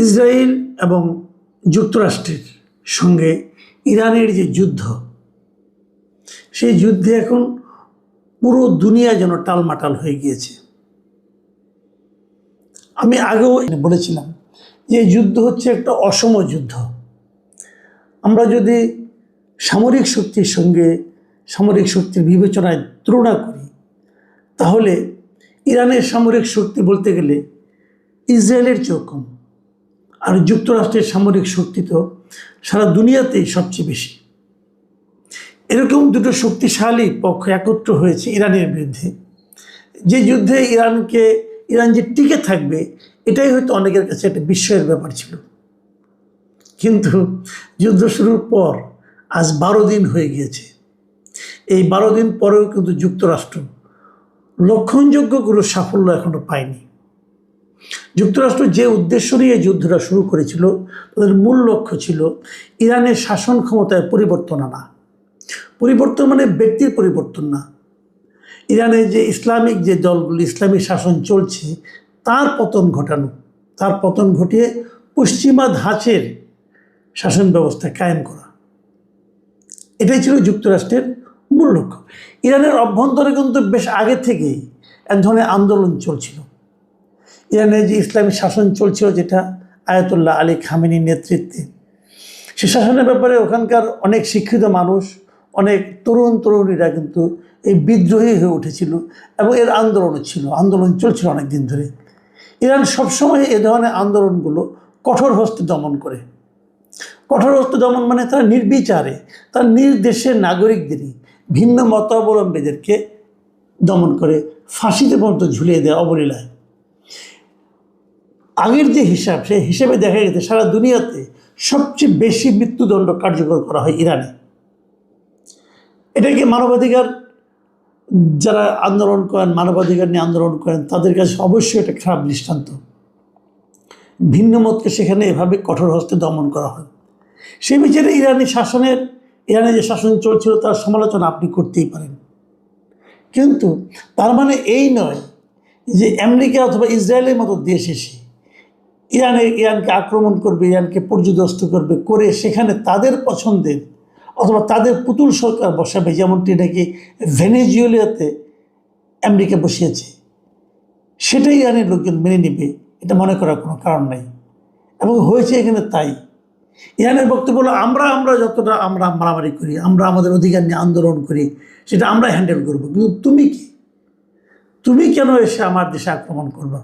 Israel এবং যুক্তরাষ্ট্রের সঙ্গে ইরানের যে যুদ্ধ, সেই যুদ্ধে এখন পুরো দুনিয়া যেন টালমাটাল হয়ে গিয়েছে। আমি আগেও বলেছিলাম যে যুদ্ধ হচ্ছে একটা অসম যুদ্ধ। আমরা যদি সামরিক শক্তির সঙ্গে সামরিক শক্তির বিবেচনায় তুলনা করি, তাহলে ইরানের সামরিক শক্তি বলতে গেলে ইসরায়েলের চেয়েও কম, আর যুক্তরাষ্ট্রের সামরিক শক্তি তো সারা দুনিয়াতেই সবচেয়ে বেশি। এরকম দুটো শক্তিশালী পক্ষ একত্র হয়েছে ইরানের বিরুদ্ধে। যে যুদ্ধে ইরান যে টিকে থাকবে, এটাই হয়তো অনেকের কাছে একটা বিস্ময়ের ব্যাপার ছিল। কিন্তু যুদ্ধ শুরুর পর আজ 12 দিন হয়ে গিয়েছে। এই 12 দিন পরেও কিন্তু যুক্তরাষ্ট্র লক্ষণযোগ্য কোনো সাফল্য এখনো পায়নি। যুক্তরাষ্ট্র যে উদ্দেশ্য নিয়ে যুদ্ধটা শুরু করেছিল, তাদের মূল লক্ষ্য ছিল ইরানের শাসন ক্ষমতায় পরিবর্তন আনা। পরিবর্তন মানে ব্যক্তির পরিবর্তন না, ইরানের যে ইসলামিক যে দলগুলো ইসলামী শাসন চলছে তার পতন ঘটানো, তার পতন ঘটিয়ে পশ্চিমা ধাঁচের শাসন ব্যবস্থা কায়েম করা। এটাই ছিল যুক্তরাষ্ট্রের মূল লক্ষ্য। ইরানের অভ্যন্তরে কিন্তু বেশ আগে থেকেই এক ধরনের আন্দোলন চলছিল। ইরানের যে ইসলামী শাসন চলছিল, যেটা আয়াতুল্লাহ আলী খামেনির নেতৃত্বে, সে শাসনের ব্যাপারে ওখানকার অনেক শিক্ষিত মানুষ, অনেক তরুণীরা কিন্তু এই বিদ্রোহী হয়ে উঠেছিল এবং এর আন্দোলন চলছিল অনেক দিন ধরে। ইরান সবসময় এ ধরনের আন্দোলনগুলো কঠোর হস্তে দমন করে। কঠোর হস্তে দমন মানে তারা নির্বিচারে তার নিজ দেশের নাগরিকদেরই, ভিন্ন মতাবলম্বীদেরকে দমন করে ফাঁসিতে পর্যন্ত ঝুলিয়ে দেয় অবলীলায়। আগের যে হিসাব, সেই হিসেবে দেখা গেছে সারা দুনিয়াতে সবচেয়ে বেশি মৃত্যুদণ্ড কার্যকর করা হয় ইরানে। এটাকে মানবাধিকার যারা আন্দোলন করেন, মানবাধিকার নিয়ে আন্দোলন করেন, তাদের কাছে অবশ্যই একটা খারাপ দৃষ্টান্ত। ভিন্ন মতকে সেখানে এভাবে কঠোর হস্তে দমন করা হয়। সেই বিচারে ইরানে যে শাসন চলছিল তার সমালোচনা আপনি করতেই পারেন, কিন্তু তার মানে এই নয় যে আমেরিকা অথবা ইসরায়েলের মতো দেশ এসে ইরানকে আক্রমণ করবে, ইরানকে পর্যদস্ত করবে, করে সেখানে তাদের পছন্দের অথবা তাদের পুতুল সরকার বসাবে, যেমনটি নাকি ভেনেজুয়েলাতে আমেরিকা বসিয়েছে। সেটাই ইরানের লোকজন মেনে নেবে, এটা মনে করার কোনো কারণ নাই। এবং হয়েছে এখানে তাই। ইরানের বক্তব্য হলো আমরা যতটা আমরা মারামারি করি, আমরা আমাদের অধিকার নিয়ে আন্দোলন করি, সেটা আমরা হ্যান্ডেল করবো, কিন্তু তুমি কেন এসে আমার দেশে আক্রমণ করবা?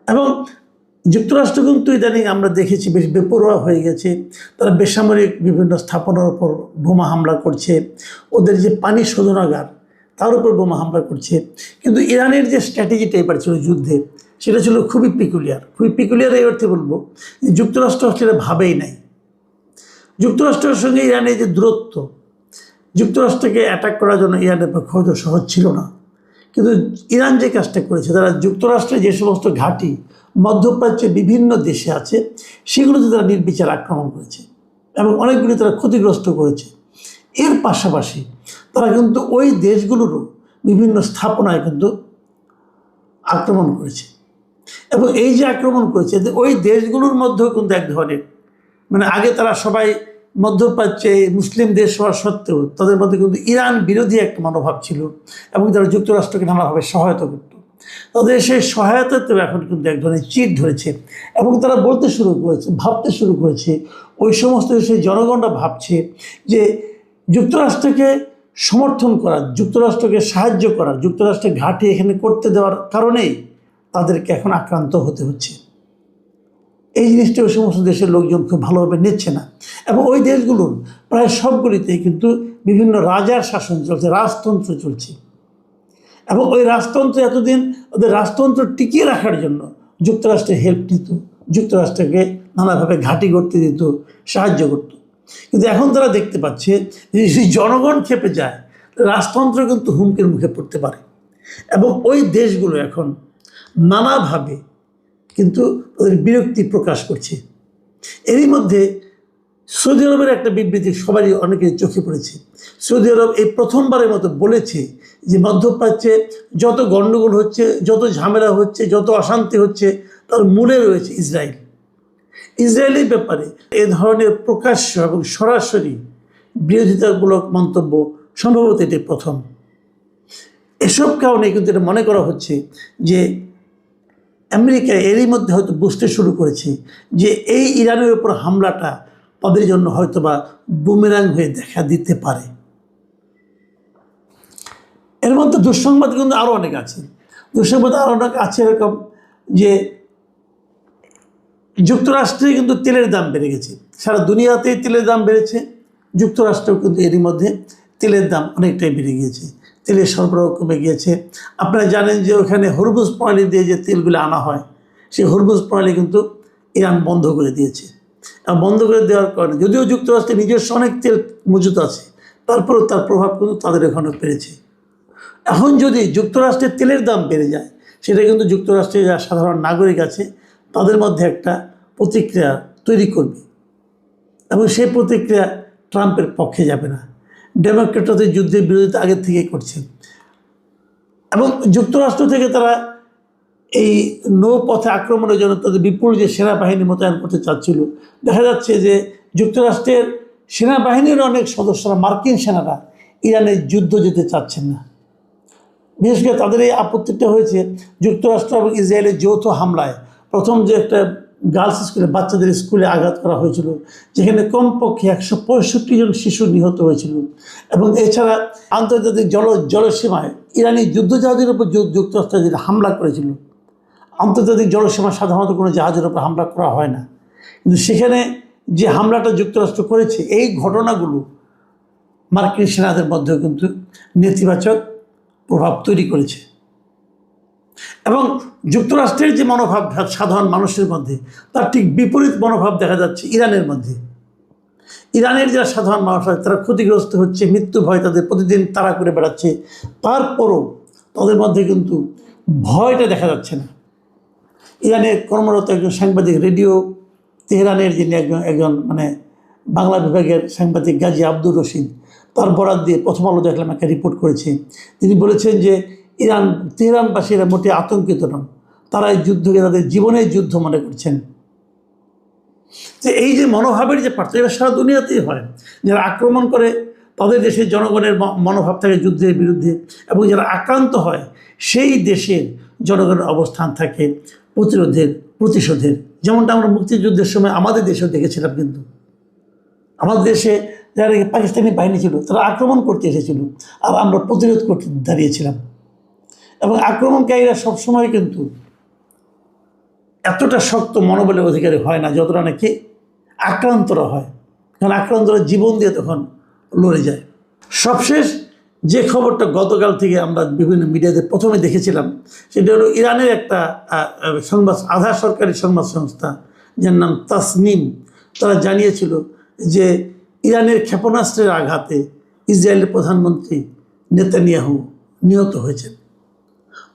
এবং যুক্তরাষ্ট্র কিন্তু ইদানিং আমরা দেখেছি বেশ বেপরোয়া হয়ে গেছে। তারা বেসামরিক বিভিন্ন স্থাপনার উপর বোমা হামলা করছে, ওদের যে পানি শোধনাগার তার উপর বোমা হামলা করছে। কিন্তু ইরানের যে স্ট্র্যাটেজিটা এবার ছিল যুদ্ধে, সেটা ছিল খুবই পিকুলিয়ার। এই অর্থে বলবো যে যুক্তরাষ্ট্র সেটা ভাবেই নাই। যুক্তরাষ্ট্রের সঙ্গে ইরানের যে দূরত্ব, যুক্তরাষ্ট্রকে অ্যাটাক করার জন্য ইরানের পক্ষে হয়তো সহজ ছিল না, কিন্তু ইরান যে কাজটা করেছে, তারা যুক্তরাষ্ট্রের যে সমস্ত ঘাঁটি মধ্যপ্রাচ্যের বিভিন্ন দেশে আছে, সেগুলোতে তারা নির্বিচার আক্রমণ করেছে এবং অনেকগুলি তারা ক্ষতিগ্রস্ত করেছে। এর পাশাপাশি তারা কিন্তু ওই দেশগুলোরও বিভিন্ন স্থাপনায় কিন্তু আক্রমণ করেছে। এবং এই যে আক্রমণ করেছে, ওই দেশগুলোর মধ্যেও কিন্তু এক ধরনের আগে তারা সবাই মধ্যপ্রাচ্যে মুসলিম দেশ হওয়া সত্ত্বেও তাদের মধ্যে কিন্তু ইরান বিরোধী একটা মনোভাব ছিল এবং তারা যুক্তরাষ্ট্রকে নানাভাবে সহায়তা করত। তাদের সেই সহায়তাতেও এখন কিন্তু এক ধরনের চিট ধরেছে এবং তারা ভাবতে শুরু করেছে, ওই সমস্ত দেশের জনগণরা ভাবছে যে যুক্তরাষ্ট্রকে সমর্থন করা, যুক্তরাষ্ট্রকে সাহায্য করা, যুক্তরাষ্ট্রের ঘাঁটি এখানে করতে দেওয়ার কারণেই তাদেরকে এখন আক্রান্ত হতে হচ্ছে। এই জিনিসটা ওই সমস্ত দেশের লোকজন খুব ভালোভাবে নিচ্ছে না। এবং ওই দেশগুলোর প্রায় সবগুলিতেই কিন্তু বিভিন্ন রাজার শাসন চলছে, রাজতন্ত্র চলছে। এবং ওই রাজতন্ত্র এতদিন ওদের রাজতন্ত্র টিকিয়ে রাখার জন্য যুক্তরাষ্ট্রের হেল্প নিত, যুক্তরাষ্ট্রকে নানাভাবে ঘাঁটি করতে দিত, সাহায্য করত। কিন্তু এখন তারা দেখতে পাচ্ছে যে যদি জনগণ খেপে যায়, রাজতন্ত্র কিন্তু হুমকির মুখে পড়তে পারে। এবং ওই দেশগুলো এখন নানাভাবে কিন্তু ওদের বিরক্তি প্রকাশ করছে। এরই মধ্যে সৌদি আরবের একটা বিবৃতি সবারই অনেকের চোখে পড়েছে। সৌদি আরব এই প্রথমবারের মতো বলেছে যে মধ্যপ্রাচ্যে যত গণ্ডগোল হচ্ছে, যত ঝামেলা হচ্ছে, যত অশান্তি হচ্ছে, তার মূলে রয়েছে ইসরায়েল। ইসরায়েলের ব্যাপারে এ ধরনের প্রকাশ্য এবং সরাসরি বিরোধিতামূলক মন্তব্য সম্ভবত এটি প্রথম। এসব কারণে কিন্তু এটা মনে করা হচ্ছে যে আমেরিকা এরই মধ্যে হয়তো বুঝতে শুরু করেছে যে এই ইরানের উপর হামলাটা তাদের জন্য হয়তোবা বুমেরাং হয়ে দেখা দিতে পারে। এর মধ্যে দুঃসংবাদ কিন্তু আরও অনেক আছে। দুঃসংবাদ আরও অনেক আছে এরকম যে যুক্তরাষ্ট্রে কিন্তু তেলের দাম বেড়ে গেছে, সারা দুনিয়াতেই তেলের দাম বেড়েছে, যুক্তরাষ্ট্রেও কিন্তু এরই মধ্যে তেলের দাম অনেকটাই বেড়ে গিয়েছে, তেলের সরবরাহ কমে গিয়েছে। আপনারা জানেন যে ওখানে হরমুজ প্রণালী দিয়ে যে তেলগুলো আনা হয়, সেই হরমুজ প্রণালী কিন্তু ইরান বন্ধ করে দিয়েছে। আর বন্ধ করে দেওয়ার কারণে যদিও যুক্তরাষ্ট্রের নিজস্ব অনেক তেল মজুত আছে, তারপরেও তার প্রভাব কিন্তু তাদের এখানেও পেরেছে। এখন যদি যুক্তরাষ্ট্রের তেলের দাম বেড়ে যায়, সেটা কিন্তু যুক্তরাষ্ট্রের যারা সাধারণ নাগরিক আছে তাদের মধ্যে একটা প্রতিক্রিয়া তৈরি করবে, এবং সেই প্রতিক্রিয়া ট্রাম্পের পক্ষে যাবে না। ডেমোক্রেটদের যুদ্ধের বিরোধিতা আগের থেকেই করছে, এবং যুক্তরাষ্ট্র থেকে তারা এই নৌপথে আক্রমণের জন্য তাদের বিপুল যে সেনাবাহিনী মোতায়েন করতে চাচ্ছিল, দেখা যাচ্ছে যে যুক্তরাষ্ট্রের সেনাবাহিনীর অনেক সদস্যরা, মার্কিন সেনারা ইরানের যুদ্ধ যেতে চাচ্ছেন না। বিশেষ করে তাদের এই আপত্তিটা হয়েছে যুক্তরাষ্ট্র এবং ইসরায়েলের যৌথ হামলায়। প্রথম যে একটা গার্লস স্কুলে, বাচ্চাদের স্কুলে আঘাত করা হয়েছিল, যেখানে কমপক্ষে 165 জন শিশু নিহত হয়েছিল, এবং এছাড়া আন্তর্জাতিক জলসীমায় ইরানি যুদ্ধজাহাজের উপর যুক্তরাষ্ট্র যেটা হামলা করেছিল। আন্তর্জাতিক জলসীমা সাধারণত কোনো জাহাজের উপর হামলা করা হয় না, কিন্তু সেখানে যে হামলাটা যুক্তরাষ্ট্র করেছে, এই ঘটনাগুলো মার্কিন সেনাদের মধ্যেও কিন্তু নেতিবাচক প্রভাব তৈরি করেছে। এবং যুক্তরাষ্ট্রের যে মনোভাব সাধারণ মানুষের মধ্যে, তার ঠিক বিপরীত মনোভাব দেখা যাচ্ছে ইরানের মধ্যে। ইরানের যারা সাধারণ মানুষ হয় তারা ক্ষতিগ্রস্ত হচ্ছে, মৃত্যু ভয় তাদের প্রতিদিন তাড়া করে বেড়াচ্ছে, তারপরও তাদের মধ্যে কিন্তু ভয়টা দেখা যাচ্ছে না। ইরানের কর্মরত একজন সাংবাদিক, রেডিও তেহরানের যিনি একজন মানে বাংলা বিভাগের সাংবাদিক গাজী আব্দুর রশিদ, তার বরাত দিয়ে প্রথম আলো দেখলাম একটা রিপোর্ট করেছে। তিনি বলেছেন যে তেহরানবাসীরা মোটে আতঙ্কিত নন, তারা এই যুদ্ধকে তাদের জীবনের যুদ্ধ মনে করছেন। যে এই যে মনোভাবের যে পার্থক্য, এটা সারা দুনিয়াতেই হয়। যারা আক্রমণ করে তাদের দেশের জনগণের মনোভাব থাকে যুদ্ধের বিরুদ্ধে, এবং যারা আক্রান্ত হয় সেই দেশের জনগণের অবস্থান থাকে প্রতিশোধের। যেমনটা আমরা মুক্তিযুদ্ধের সময় আমাদের দেশেও দেখেছিলাম। কিন্তু আমাদের দেশে যারা পাকিস্তানি বাহিনী ছিল তারা আক্রমণ করতে এসেছিল, আর আমরা প্রতিরোধ করতে দাঁড়িয়েছিলাম। এবং আক্রমণকারীরা সবসময় কিন্তু এতটা শক্ত মনোবলের অধিকারী হয় না যতটা নাকি আক্রান্তরা হয়, কারণ আক্রান্তরা জীবন দিয়ে তখন লড়ে যায়। সবশেষ যে খবরটা গতকাল থেকে আমরা বিভিন্ন মিডিয়াতে প্রথমে দেখেছিলাম, সেটা হলো ইরানের একটা আধা সরকারি সংবাদ সংস্থা, যার নাম তাসনিম, তারা জানিয়েছিল যে ইরানের ক্ষেপণাস্ত্রের আঘাতে ইসরায়েলের প্রধানমন্ত্রী নেতানিয়াহু নিহত হয়েছেন।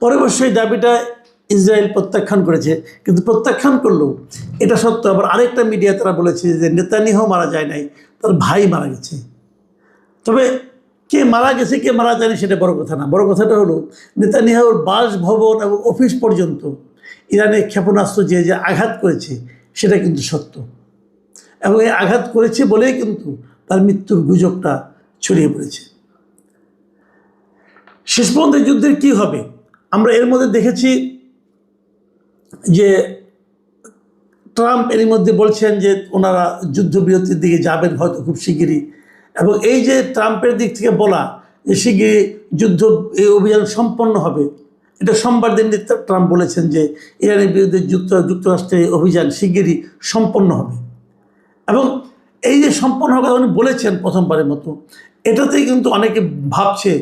পরে অবশ্যই দাবিটা ইসরায়েল প্রত্যাখ্যান করেছে, কিন্তু প্রত্যাখ্যান করলেও এটা সত্ত্বেও আবার আরেকটা মিডিয়া তারা বলেছে যে নেতানিয়াহু মারা যায় নাই, তার ভাই মারা গেছে। তবে কে মারা গেছে কে মারা যায়নি সেটা বড় কথা না, বড় কথাটা হলো নেতানিয়াহুর বাসভবন এবং অফিস পর্যন্ত ইরানের ক্ষেপণাস্ত্র যে আঘাত করেছে সেটা কিন্তু সত্য, এবং এই আঘাত করেছে বলেই কিন্তু তার মৃত্যুর গুজবটা ছড়িয়ে পড়েছে। শেষ পর্যন্ত যুদ্ধের কী হবে আমরা এর মধ্যে দেখেছি যে ট্রাম্প এর মধ্যে বলছেন যে ওনারা যুদ্ধবিরতির দিকে যাবেন হয়তো খুব শিগগিরই, এবং এই যে ট্রাম্পের দিক থেকে বলা যে শিগগিরই এই অভিযান সম্পন্ন হবে, এটা সোমবার দিন ট্রাম্প বলেছেন যে ইরানের বিরুদ্ধে যুক্তরাষ্ট্রের অভিযান শিগগিরই সম্পন্ন হবে। এবং এই যে সম্পন্ন হওয়ার কথা উনি বলেছেন প্রথমবারের মতো, এটাতেই কিন্তু অনেকে ভাবছে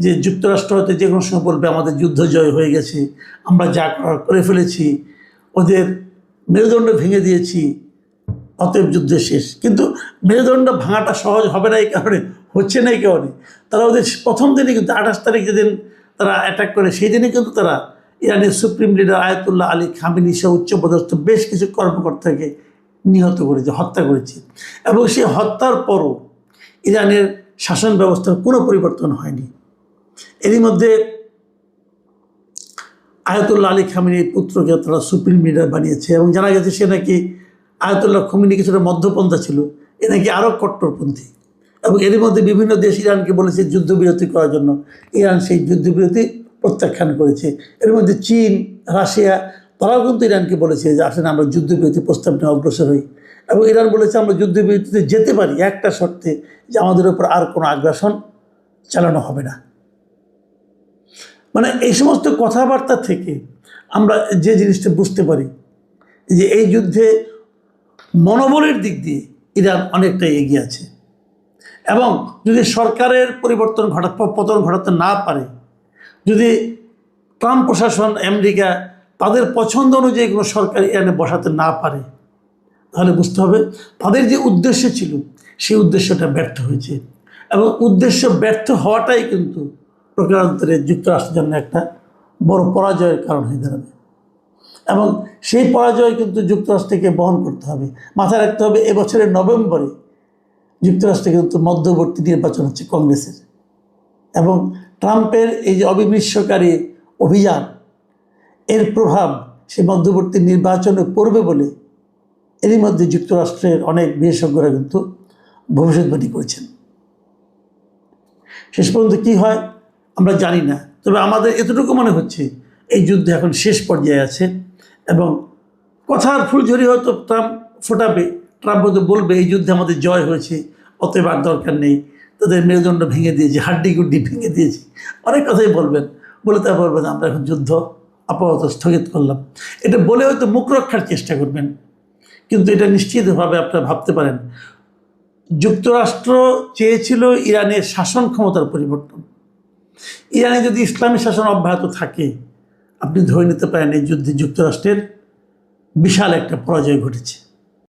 যে যুক্তরাষ্ট্র হয়তো যে কোনো সময় বলবে আমাদের যুদ্ধ জয় হয়ে গেছে, আমরা যা করে ফেলেছি, ওদের মেরুদণ্ড ভেঙে দিয়েছি, অতএব যুদ্ধ শেষ। কিন্তু মেরুদণ্ড ভাঙাটা সহজ হবে না, এই কারণে হচ্ছে না, এই কারণে তারা ওদের প্রথম দিনে কিন্তু 28 তারিখ যেদিন তারা অ্যাটাক করে, সেই দিনে কিন্তু তারা ইরানের supreme leader Ayatollah Ali Khamenei সহ উচ্চপদস্থ বেশ কিছু কর্মকর্তাকে নিহত করেছে, হত্যা করেছে। এবং সেই হত্যার পরও ইরানের শাসন ব্যবস্থার কোনো পরিবর্তন হয়নি। এরই মধ্যে আয়াতুল্লাহ আলী খামেনির পুত্রকে তারা সুপ্রিম লিডার বানিয়েছে, এবং জানা গেছে সে নাকি আয়াতুল্লাহ খোমেনি কিছুটা মধ্যপন্থা ছিল, এ নাকি আরও কট্টরপন্থী। এবং এর মধ্যে বিভিন্ন দেশ ইরানকে বলেছে যুদ্ধবিরতি করার জন্য, ইরান সেই যুদ্ধবিরতি প্রত্যাখ্যান করেছে। এর মধ্যে চীন, রাশিয়া, তারাও কিন্তু ইরানকে বলেছে যে আসলে আমরা যুদ্ধবিরতি প্রস্তাব নিয়ে অগ্রসর হই। এবং ইরান বলেছে আমরা যুদ্ধবিরতিতে যেতে পারি একটা শর্তে, যে আমাদের উপর আর কোনো আগ্রাসন চালানো হবে না। মানে এই সমস্ত কথাবার্তা থেকে আমরা যে জিনিসটা বুঝতে পারি যে এই যুদ্ধে মনোবলের দিক দিয়ে ইরান অনেকটাই এগিয়ে আছে। এবং যদি সরকারের পতন ঘটাতে না পারে, যদি ট্রাম্প প্রশাসন, আমেরিকা তাদের পছন্দ অনুযায়ী কোনো সরকার ইরানে বসাতে না পারে, তাহলে বুঝতে হবে তাদের যে উদ্দেশ্য ছিল সেই উদ্দেশ্যটা ব্যর্থ হয়েছে। এবং উদ্দেশ্য ব্যর্থ হওয়াটাই কিন্তু প্রকারান্তরে যুক্তরাষ্ট্রের জন্য একটা বড় পরাজয়ের কারণ হয়ে দাঁড়াবে। এবং সেই পরাজয় কিন্তু যুক্তরাষ্ট্রকে বহন করতে হবে। মাথায় রাখতে হবে এবছরের নভেম্বরে যুক্তরাষ্ট্রে কিন্তু মধ্যবর্তী নির্বাচন হচ্ছে কংগ্রেসের, এবং ট্রাম্পের এই যে অবিমৃষ্যকারী অভিযান, এর প্রভাব সে মধ্যবর্তী নির্বাচনে পড়বে বলে এরই মধ্যে যুক্তরাষ্ট্রের অনেক বিশেষজ্ঞরা কিন্তু ভবিষ্যৎবাণী করেছেন। শেষ পর্যন্ত কী হয় আমরা জানি না, তবে আমাদের এতটুকু মনে হচ্ছে এই যুদ্ধ এখন শেষ পর্যায়ে আছে। এবং কথার ফুলঝুরি হয়তো ট্রাম্প ফোটাবে, ট্রাম্প হয়তো বলবে এই যুদ্ধে আমাদের জয় হয়েছে, অতএব আর দরকার নেই, তাদের মেরুদণ্ড ভেঙে দিয়েছি, হাড্ডিগুড্ডি ভেঙে দিয়েছি, অনেক কথাই বলবেন। বলে তা বলবেন আমরা এখন যুদ্ধ আপাতত স্থগিত করলাম, এটা বলে হয়তো মুখ রক্ষার চেষ্টা করবেন। কিন্তু এটা নিশ্চিতভাবে আপনারা ভাবতে পারেন যুক্তরাষ্ট্র চেয়েছিল ইরানের শাসন ক্ষমতার পরিবর্তন। ইরানে যদি ইসলামী শাসন অব্যাহত থাকে, আপনি ধরে নিতে পারেন এই যুদ্ধে যুক্তরাষ্ট্রের বিশাল একটা পরাজয় ঘটেছে।